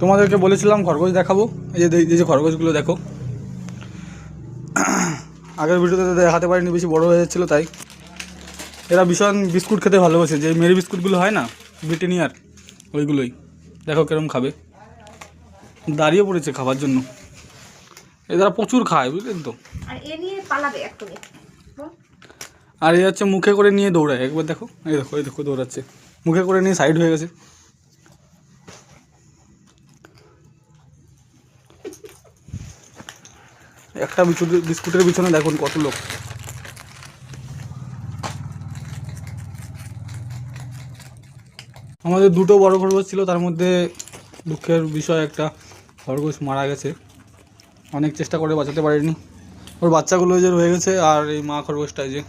তোমাদেরকে বলেছিলাম খরগোশ দেখাবো, এই যে খরগোশগুলো দেখো। আগের ভিডিওতে দেখাতে পারিনি, বেশি বড় হয়ে যাচ্ছিলো তাই। এরা ভীষণ বিস্কুট খেতে ভালোবাসে, যে মেরি বিস্কুটগুলো হয় না ব্রিটানিয়ার, ওইগুলোই। দেখো কিরম খাবে, দাঁড়িয়ে পড়েছে খাবার জন্য। এরা প্রচুর খায়, বুঝলেন তো। আর এ নিয়ে পালাবে একটুখানি। আর এ হচ্ছে মুখে করে নিয়ে দৌড়ায়, একবার দেখো, এই দেখো দৌড়াচ্ছে, মুখে করে নিয়ে সাইড হয়ে গেছে। একটা বিস্কুটের পিছনে দেখুন কত লোক। আমাদের দুটো বড় খরগোশ ছিল, তার মধ্যে দুঃখের বিষয় একটা খরগোশ মারা গেছে। অনেক চেষ্টা করে বাঁচাতে পারিনি। ওর বাচ্চাগুলো যে রয়ে গেছে, আর এই মা খরগোশটা যে।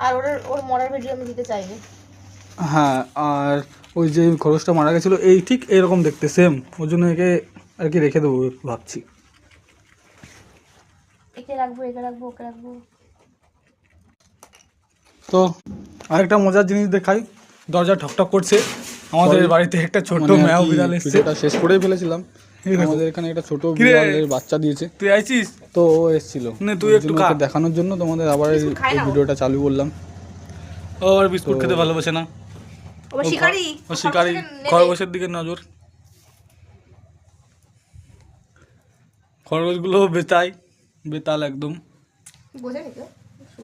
আর ওর মরার ভিডিও আমি দিতে চাইনি। হ্যাঁ, আর ওই যে খরগোশটা মারা গেছিলো, এই ঠিক এরকম দেখতে সেম, ওর জন্য একে আর কি রেখে দেবো ভাবছি। একে রাখবো, ওকে রাখবো। তো আরেকটা মজার জিনিস দেখাই, দরজা ঠকঠক করছে। আমাদের বাড়িতে একটা ছোট ম্যাও বিড়াল এসেছে। শেষ করেই ফেলেছিলাম। আমাদের এখানে একটা ছোট বিড়ালের বাচ্চা দিয়েছে। তুই আইছিস? তো ও এসেছিল, তুই একটু দেখানোর জন্য তোমাদের আবার এই ভিডিওটা চালু করলাম। ও আর বিস্কুট খেতে ভালোবাসে না, ও শিকারি। খরগোশের দিকে নজর। খরগোশগুলো বেতাল একদম। বোঝেনি তো।